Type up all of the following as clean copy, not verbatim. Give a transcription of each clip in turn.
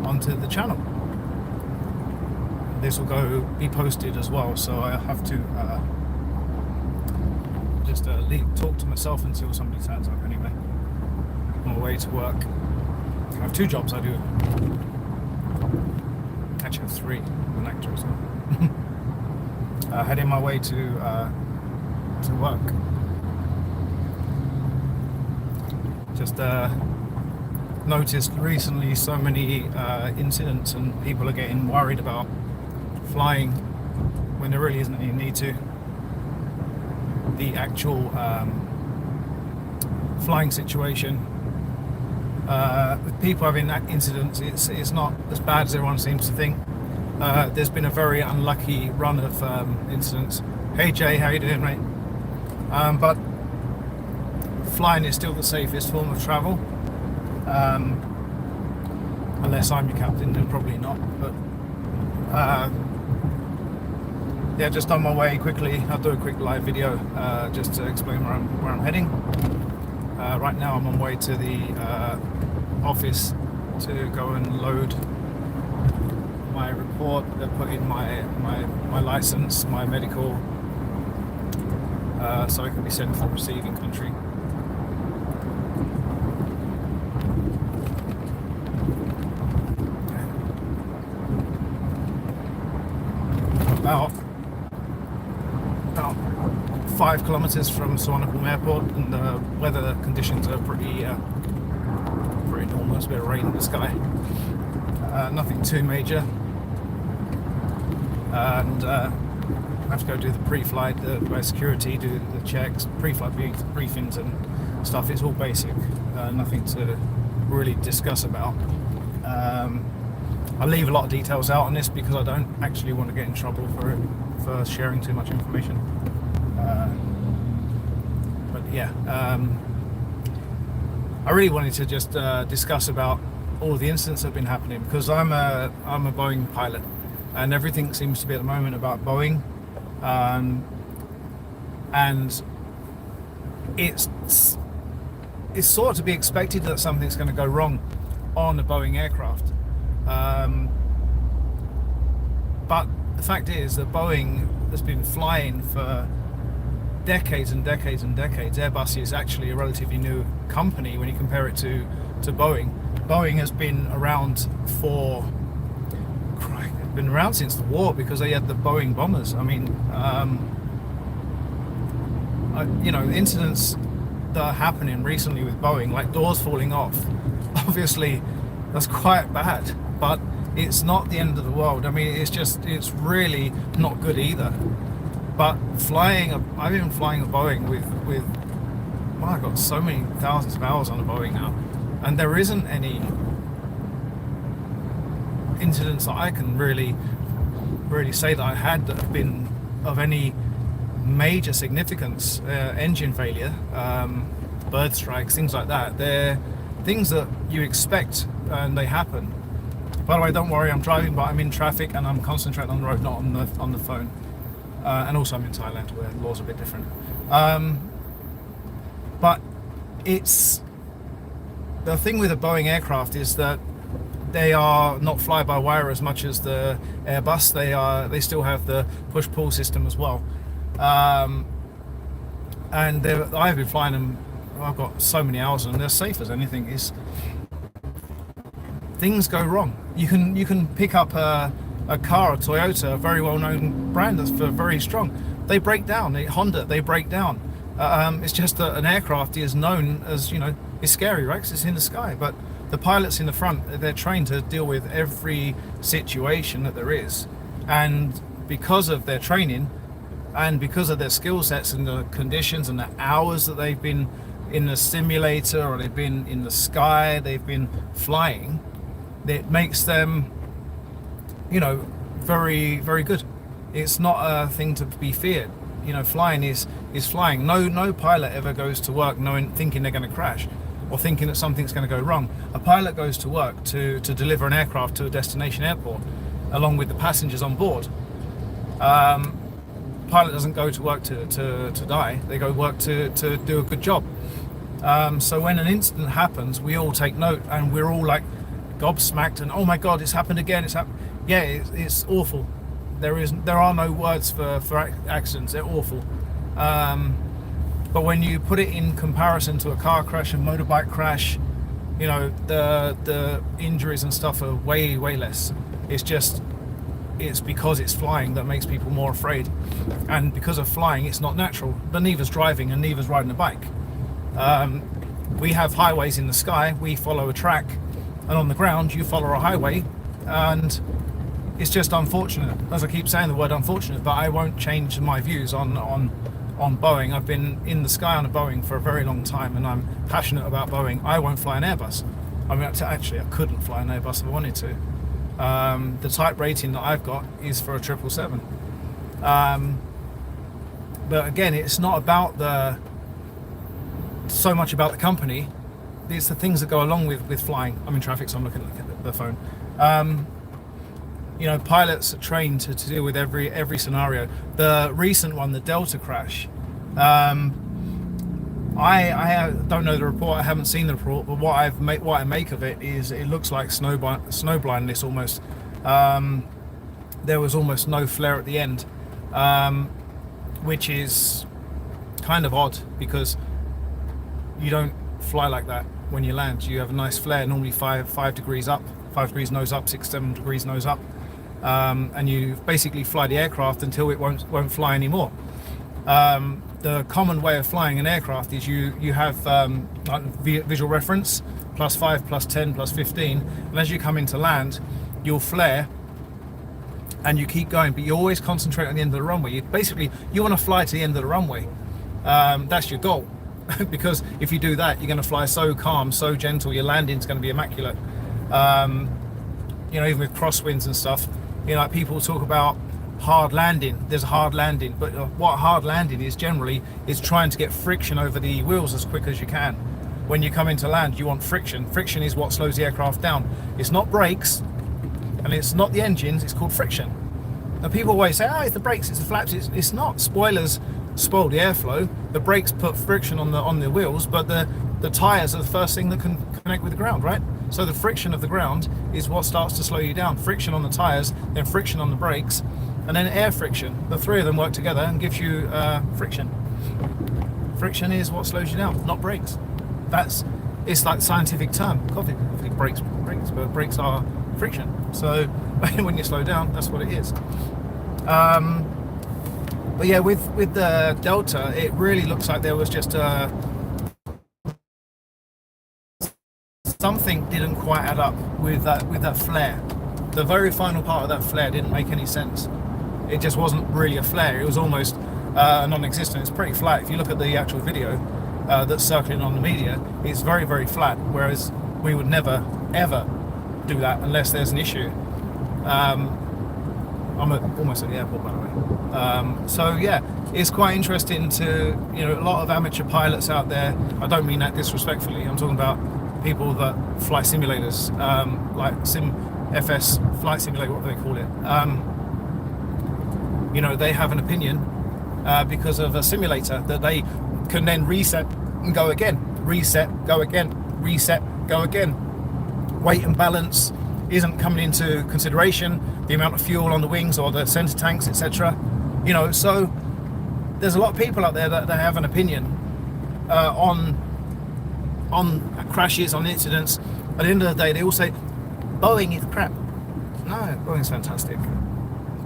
onto the channel. This will be posted as well, so I have to just talk to myself until somebody turns up anyway. On my way to work. I have 2 jobs I do. Actually I have 3. I'm an actor as well. Heading my way to work. Just noticed recently so many incidents, and people are getting worried about flying when there really isn't any need to. The actual flying situation with people having incidents, it's not as bad as everyone seems to think. There's been a very unlucky run of incidents. Hey Jay, how you doing, mate? But flying is still the safest form of travel, unless I'm your captain, then probably not. But yeah, just on my way quickly. I'll do a quick live video just to explain where I'm heading. Right now I'm on my way to the office to go and load my report, put in my license, my medical, so I can be sent for receiving country. About 5 kilometers from Suvarnabhumi Airport, and the weather conditions are pretty normal. There's a bit of rain in the sky. Nothing too major. And I have to go do the pre-flight, by security, do the checks, pre-flight briefings and stuff. It's all basic, nothing to really discuss about. I leave a lot of details out on this because I don't actually want to get in trouble for sharing too much information. But yeah, I really wanted to just discuss about all the incidents that have been happening, because I'm a Boeing pilot, and everything seems to be at the moment about Boeing, and it's sort of to be expected that something's going to go wrong on a Boeing aircraft. But the fact is that Boeing has been flying for decades and decades and decades. Airbus is actually a relatively new company when you compare it to Boeing. Boeing has been around since the war, because they had the Boeing bombers. I mean, you know, incidents that are happening recently with Boeing, like doors falling off, obviously that's quite bad, but it's not the end of the world. I mean, it's really not good either. But I've been flying a Boeing with well, I've got so many thousands of hours on a Boeing now, and there isn't any incidents that I can really say that I had that have been of any major significance. Engine failure, bird strikes, things like that. They're things that you expect, and they happen. By the way, don't worry, I'm driving, but I'm in traffic and I'm concentrating on the road, not on the phone. And also I'm in Thailand, where the laws are a bit different. But it's the thing with a Boeing aircraft is that they are not fly-by-wire as much as the Airbus. They still have the push-pull system as well. And I've been flying them. I've got so many hours on them. They're safe as anything. Things go wrong. You can pick up a car, a Toyota, a very well-known brand that's very strong. They break down. Honda, they break down. It's just that an aircraft is known as, you know, it's scary, right? 'Cause it's in the sky. But the pilots in the front, they're trained to deal with every situation that there is. And because of their training and because of their skill sets and the conditions and the hours that they've been in the simulator, or they've been in the sky, they've been flying, it makes them, you know, very, very good. It's not a thing to be feared. You know, flying is flying. No pilot ever goes to work thinking they're going to crash or thinking that something's going to go wrong. A pilot goes to work to deliver an aircraft to a destination airport along with the passengers on board. Pilot doesn't go to work to die. They go work to do a good job. So when an incident happens, we all take note, and we're all like gobsmacked and, oh my god, it's happened again, yeah, it's awful. There are no words for accidents. They're awful. But when you put it in comparison to a car crash, a motorbike crash, you know, the injuries and stuff are way less. It's because it's flying that makes people more afraid, and because of flying, it's not natural. But neither's driving, and neither's riding a bike. We have highways in the sky. We follow a track, and on the ground, you follow a highway, and it's just unfortunate. As I keep saying the word unfortunate, but I won't change my views on Boeing. I've been in the sky on a Boeing for a very long time, and I'm passionate about Boeing. I won't fly an Airbus. I mean, actually, I couldn't fly an Airbus if I wanted to. The type rating that I've got is for a 777. But again, it's not about so much about the company. It's the things that go along with flying. I'm in traffic, so I'm looking at the phone. You know, pilots are trained to deal with every scenario. The recent one, the Delta crash, I don't know the report. I haven't seen the report, but what I make of it is it looks like snow blindness almost. There was almost no flare at the end, which is kind of odd because you don't fly like that when you land. You have a nice flare, normally 5 degrees up, 5 degrees nose up, 6-7 degrees nose up, and you basically fly the aircraft until it won't fly anymore. The common way of flying an aircraft is you have visual reference, +5, +10, +15, and as you come into land, you'll flare and you keep going, but you always concentrate on the end of the runway. You want to fly to the end of the runway. That's your goal. Because if you do that, you're going to fly so calm, so gentle, your landing's going to be immaculate. You know, even with crosswinds and stuff, you know, like people talk about hard landing. There's a hard landing, but what hard landing is generally is trying to get friction over the wheels as quick as you can. When you come into land, you want friction. Friction is what slows the aircraft down. It's not brakes, and it's not the engines. It's called friction. Now people always say, it's the brakes, it's the flaps. It's not. Spoilers spoil the airflow. The brakes put friction on the wheels, but the tires are the first thing that can connect with the ground, right? So the friction of the ground is what starts to slow you down. Friction on the tires, then friction on the brakes, and then air friction. The three of them work together and gives you friction. Friction is what slows you down, not brakes. It's like the scientific term. Obviously brakes, but brakes are friction. So when you slow down, that's what it is. But yeah, with the Delta, it really looks like there was just something didn't quite add up with that flare. The very final part of that flare didn't make any sense. It just wasn't really a flare. It was almost non-existent. It's pretty flat. If you look at the actual video that's circling on the media, it's very flat. Whereas we would never ever do that unless there's an issue. I'm almost at the airport, by the way. So yeah, it's quite interesting to, you know, a lot of amateur pilots out there. I don't mean that disrespectfully. I'm talking about people that fly simulators, like FS flight simulator, what do they call it? You know, they have an opinion because of a simulator that they can then reset and go again, reset, go again, reset, go again. Weight and balance isn't coming into consideration, the amount of fuel on the wings or the center tanks, etc. You know, so there's a lot of people out there that have an opinion on crashes, on incidents. At the end of the day, they all say Boeing is crap. No, Boeing's fantastic.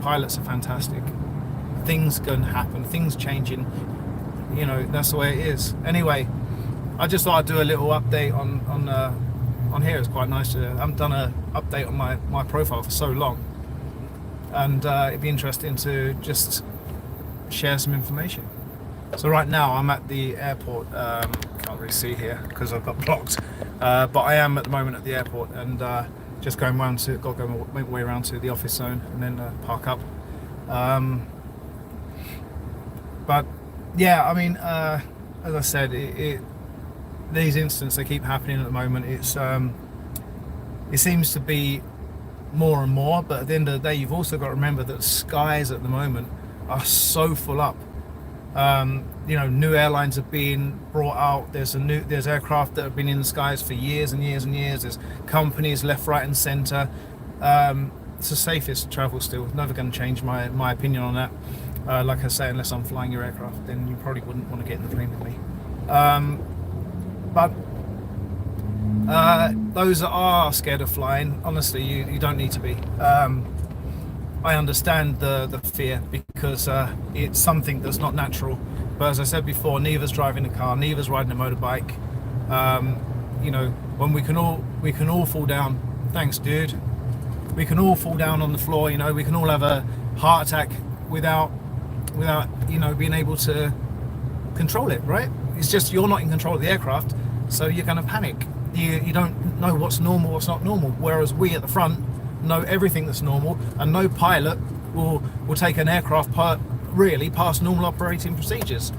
Pilots are fantastic. Things can happen, things changing. You know, that's the way it is. Anyway, I just thought I'd do a little update on here. It's quite nice to. I haven't done an update on my profile for so long, and it'd be interesting to just share some information. So right now I'm at the airport. Can't really see here because I've got blocked, but I am at the moment at the airport, and just going around to got to go my way around to the office zone and then park up. But yeah, I mean, as I said, these incidents, they keep happening at the moment. It seems to be more and more, but at the end of the day, you've also got to remember that skies at the moment are so full up. new airlines are being brought out. There's aircraft that have been in the skies for years and years and years. There's companies left, right, and centre. It's the safest travel still. Never going to change my opinion on that. Like I say, unless I'm flying your aircraft, then you probably wouldn't want to get in the plane with me. But those that are scared of flying, honestly, you don't need to be. I understand the fear because it's something that's not natural. But as I said before, neither's driving a car, neither's riding a motorbike. When we can all fall down. Thanks, dude. We can all fall down on the floor. We can all have a heart attack without being able to control it. Right? It's just you're not in control of the aircraft, so you're going to panic. You don't know what's normal, what's not normal. Whereas we at the front know everything that's normal, and no pilot will take an aircraft past normal operating procedures.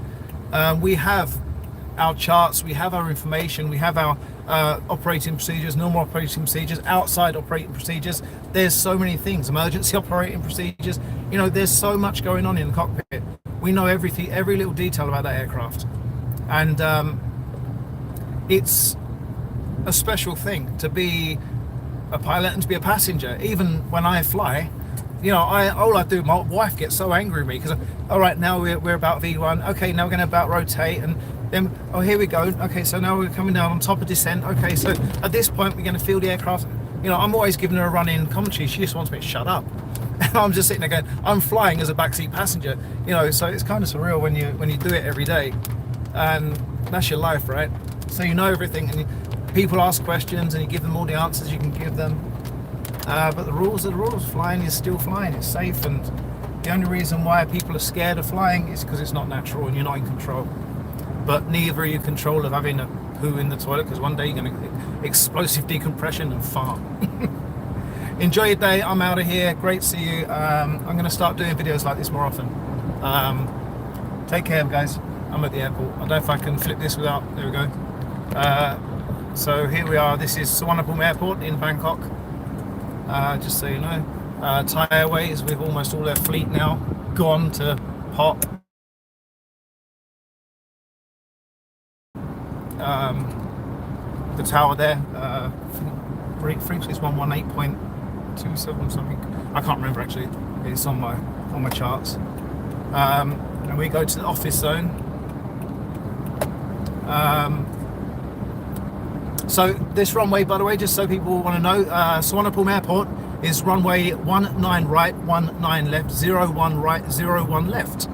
We have our charts, we have our information, we have our operating procedures, normal operating procedures, outside operating procedures. There's so many things, emergency operating procedures. There's so much going on in the cockpit. We know everything, every little detail about that aircraft, and it's a special thing to be a pilot and to be a passenger. Even when I fly, all I do, my wife gets so angry with me because, all right, now we're about V1. Okay, now we're going to about rotate, and then, oh, here we go. Okay, so now we're coming down on top of descent. Okay, so at this point we're going to feel the aircraft. I'm always giving her a run-in commentary. She just wants me to shut up. And I'm just sitting there going, I'm flying as a backseat passenger. So it's kind of surreal when you do it every day, and that's your life, right? So you know everything, and people ask questions and you give them all the answers you can give them. But the rules are the rules. Flying is still flying. It's safe, and the only reason why people are scared of flying is because it's not natural and you're not in control. But neither are you in control of having a poo in the toilet, because one day you're going to get explosive decompression and fart. Enjoy your day. I'm out of here. Great to see you. I'm going to start doing videos like this more often. Take care, guys. I'm at the airport. I don't know if I can flip this without. There we go. So here we are. This is Suvarnabhumi Airport in Bangkok. Just so you know, Thai Airways with almost all their fleet now gone to pot. The tower there, frequency is 118.27 something. I can't remember actually. It's on my charts. And we go to the office zone. So this runway, by the way, just so people want to know, Suvarnabhumi Airport is runway 19 right, 19 left, 01 right, 01 left.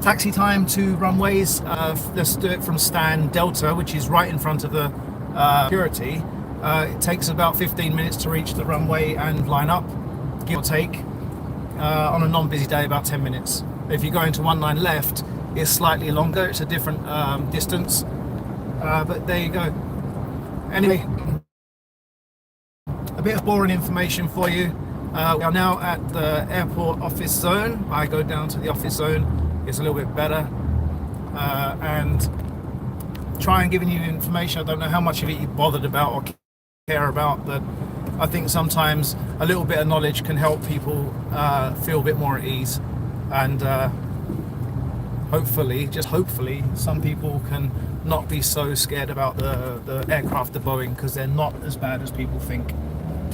Taxi time to runways, let's do it from stand Delta, which is right in front of the security. It takes about 15 minutes to reach the runway and line up, give or take. On a non-busy day, about 10 minutes. If you go into 19 left, it's slightly longer, it's a different distance. But there you go. Anyway, a bit of boring information for you. We are now at the airport office zone. I go down to the office zone. It's a little bit better. And try and giving you information. I don't know how much of it you bothered about or care about, but I think sometimes a little bit of knowledge can help people feel a bit more at ease. And hopefully, just hopefully, some people can not be so scared about the aircraft, the Boeing, because they're not as bad as people think.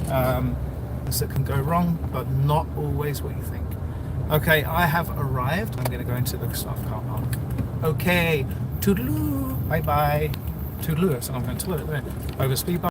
It can go wrong, but not always what you think. Okay, I have arrived. I'm going to go into the staff car park. Okay, toodaloo, bye bye. Toodaloo, that's what I'm going to tell it there. Over speed bump.